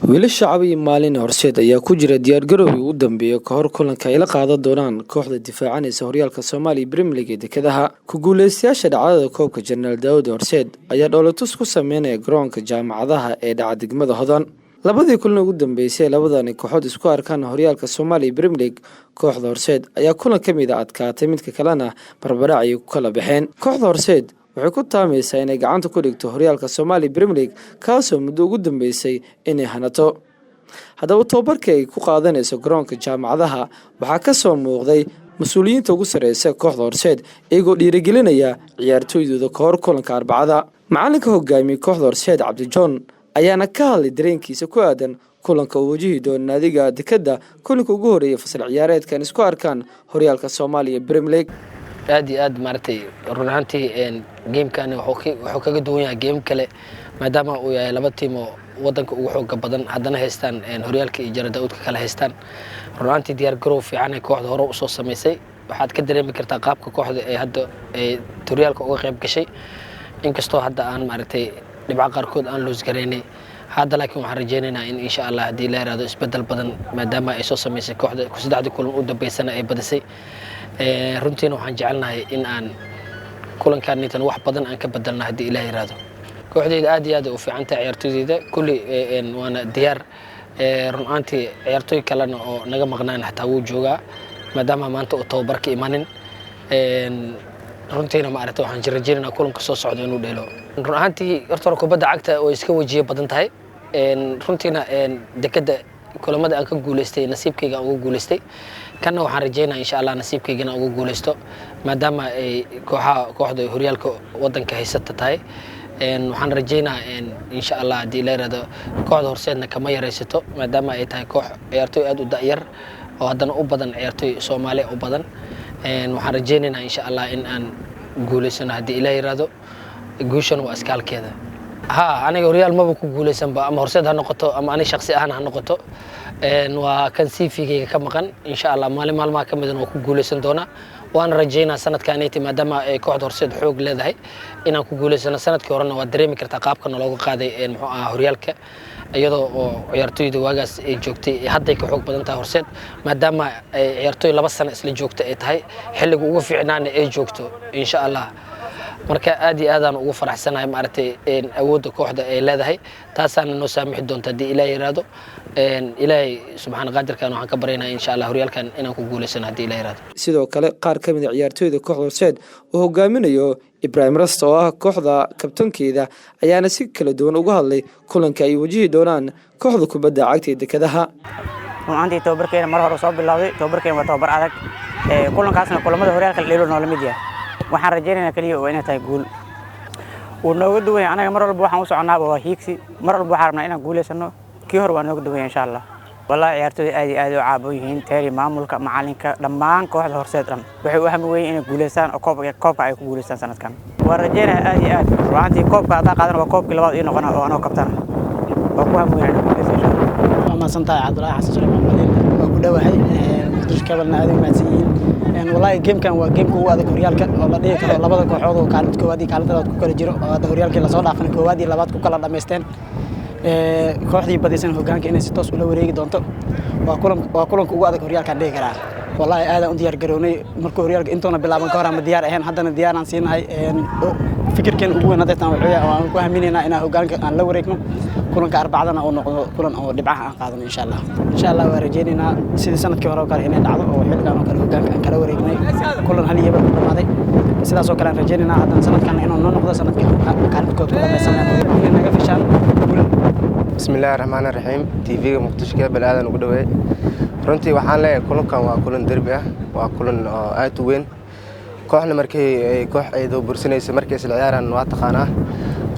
wiilasha shacabka maalin horseed ayaa ku jira diyaargarowgii ugu dambeeyay ka hor kulanka ay la qaadan doonaan kooxda difaacanaysa horyaalka Soomaaliya Premier League ee dekedaha ku guuleystayaasha dhacdada koobka General Daawud Horseed ayaa dowlatus ku sameynaya garoonka jaamacadaha ee dhaca degmada Hodan labadii kulan ugu dambeysay labadani kooxood isku arkaan horyaalka Soomaaliya Premier League kooxda Horseed ayaa kulan kamid ah adkaatay midka kalena barbara ay ku kala baxeen kooxda Horseed waxay ku taamaysaa inay gacanta ku dhigto horyaalka Soomaaliya Premier League kaasoo muddo ugu dambeysay inay hanato haddaba tababarka ay ku qaadanayso garoonka jaamacadaha waxaa ka soo muuqday mas'uuliyiinta ugu sareysa kooxda Horseed iyagoo dhiirigelinaya ciyaartooydooda ka hor kulanka Arbacada macalinka hogaamiye kooxda Horseed Cabdi John ayaana ka hadlay dareenkiisa ku aadan kulanka uu wajihi doono naadiga dekada kulanka ugu horeeyay fasal ciyaareedkan isku arkaan horyaalka Soomaaliya Premier League aad maartay runaantii gamekan wuxuu kaga duwan yahay game kale maadaama uu yahay laba tiim oo wadanka ugu xoog badan hadana haystaan horyaalka iyo General Daawud kala haystaan runaantii diyaar garow fiican kooxda hore u soo sameysay waxaad ka dareemi kartaa qaabka kooxda ee hadda horyaalka uga qayb gashay inkastoo hadda aan maartay dhibco qaarkood aan loos gareynay hadda laakiin waxaan rajeynaynaa in insha Allah hadii la yiraahdo isbedel badan maadaama ay soo sameysay kooxda ku saddexdii kulan u dambeysana ay badisay runtiina waxaan jecelnahay in aan kulankan intan wax badan aan ka bedelno hadii Ilaahay yiraahdo kooxdeeda aad iyo aad u fiican tahay ciyaartooydeeda kulli waana diyaar runaantii ciyaartooy kalena oo naga maqnaan xataa wuu joogaa maadaama maanta uu tababarka imanin runtiina ma aragtay waxaan rajeynaynaa kulanka soo socdo inuu dheelo runaantii horta kubadda cagta oo iska wajiye badan tahay runtiina dekada kulamada aan ka guuleystay nasiibkayga ugu guuleystay kana waxaan rajeynayaa insha Allah nasiibkaygana ugu guuleysto maadaama ay kooxda horyaalka wadanka haysata tahay waxaan rajeynayaa insha Allah hadii la yiraahdo kooxda Horseedna kama yareysato maadaama ay tahay koox ciyaartooy aad u da'yar oo hadana u badan ciyaartooy Soomaali u badan waxaan rajeynayaa insha Allah in aan guuleysano hadii Ilaahay yiraahdo guushan waa iskaalkeeda aniga horyaal maba ku guuleysanba ama Horseed ha noqoto ama ani shakhsi ahaan ha noqoto waa kan CV-gayga ka maqan insha Allah maalmaha ka midna waa ku guuleysan doona waan rajeynaa sanadkan ay maadaama ay kooxda Horseed xoog leedahay inaan ku guuleysano sanadkii horena waa dareemi kartaa qaabka looga qaaday muxuu ah horyaalka iyadoo oo ciyaartooyda waagaas ay joogtay hadday ka xoog badan tahay Horseed maadaama ay ciyaartooy 2 sano isla joogtay ay tahay xilliga ugu fiicnaan ay joogto insha Allah marka aad iyo aad aan ugu faraxsanahay maartay awoodda kooxda ay leedahay taasana noo saamixi doonta hadii Ilaahay yiraahdo Ilaahay subhanahu qaadirkan waxaan ka bareenaa insha Allah horyaalkan inaan ku guuleysano hadii Ilaahay yiraahdo sidoo kale qaar ka mid ah ciyaartooyda kooxda Horseed oo hogaaminayo Ibrahim Rasto oo ah kooxda kabtankeeda ayaana si kala duwan uga hadlay kulanka ay wajihi doonaan kooxda kubadda cagta ee dekedaha runtii tababarkeena mar hore soo bilowday tababarkeena waa tababar adag kulankaasna kulamada horyaalka dheelo noo la mid yahay waxaan rajeynayaa kaliya oo inay tahay guul oo nooga duwan anaga mar walba waxaan u soconaa waa hiigsi mar walba waxaan rabnaa inaan guuleysano kii hor waa nooga duwan insha Allah wallahi ciyaartooyda aad u caabo yihiin taari maamulka macalinka dhammaan kooxda Horseed dhan waxay u ahmi weeyeen inay guuleystaan oo koobka ay ku guuleystaan sanadkan waan rajeynayaa aad runtii koobka hadda qaadan waa koobkii labaad ee noqona oo anoo kabtana waa ku ahmi weeyeen ma santaay Cabdullaahi Xasan Suleymaan Maliin waa ku dhawahay muqdisho kabalna aad u maadsiin والله جيم كان وجيم كوا هذا كوريال كان والله ليه كانوا لبضة كحوض وكانت كوادي كانت لبضة كوكل جرو هذا كوريال كان لصالح فن كوادي لبضة كوكل الله مستن كوحدي بدي سنة هجان كأنه ستوس ولا وريق دونتو وكلهم كوا هذا كوريال كان ليه كرا والله هذا أنت يرجعوني مركو كوريال أنتونا بلعبان كورا مديار هن حتى نديار عن سين هاي فكر كان أبوه نادي تنوعية وأنا هميننا إنه هجان كان لو وريقنا كلهم كأربعة أو كلهم أو دبعة قادم إن شاء الله إن شاء الله ورجينا سيد سنة كورا وكان هنا نعضو أو حلقة ما كان هجان كان كلا وريقنا كلهم هني يبقى ماضي سيد سو كلام رجينا هذا سنة كان إنه نقطة سنة كان كوت كلا سنة كنا في شان بسم الله الرحمن الرحيم تي في مقدسك بالآذان وقدوه runtii waxaan leeyahay kulankan waa kulan derbi ah waa kulan aad u weyn kooxna markay koox ay bursanayso markay isla ciyaaraan waa taqaanaa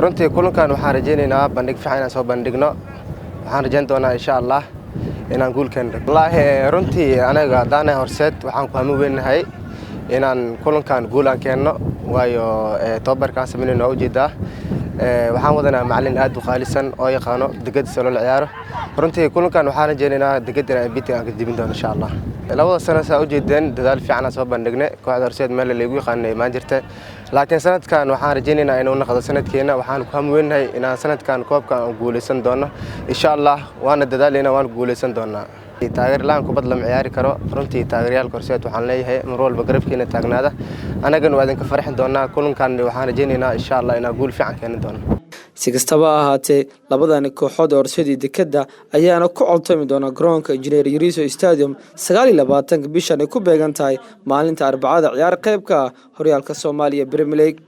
runtii kulankan waxaan rajeynaynaa bandhig fiican inaan soo bandhigno waxaan rajeyn doonaa insha Allah inaan guul keeno wallahi runtii anaga daana Horseed waxaan ku hami weynahay inaan kulankan guul aan keeno waayo tababarkaan sameynayno ujeedaa waxaan wadanaa macallin aad u qaalisan oo yaqaano degada soo la ciyaaro runtii kulankan waxaan rajeynaynaa degadana biti aan ka dibin doono insha Allah labada sano saa u jeedeen dadaal fiican soo bandhignay kooxda Horseed meel la igu yaqaanay ma jirta laakiin sanadkan waxaan rajaynaynaa inuu noqdo sanadkeena waxaan ku hamweynahay inaan sanadkan koobka aan guuleysan doono insha Allah waana dadaalina waan guuleysan doonaa taageer laan kubad lama ciyaari karo runtii taageeryaal Horseed waxaan leeyahay mar walba garabkeena taagnaada anagana waa idinka farxin doonaa kulankan waxaan rajaynaynaa insha Allah inaan guul fiican keenin doono si kastaba ha ahaatee labadani kooxood oo Horseed iyo Dekada ayaana ku coltami doona garoonka Engineer Yariso Stadium 29 bishan ay ku beegan tahay maalinta Arbacada ciyaar qaybka horyaalka Soomaaliya Premier League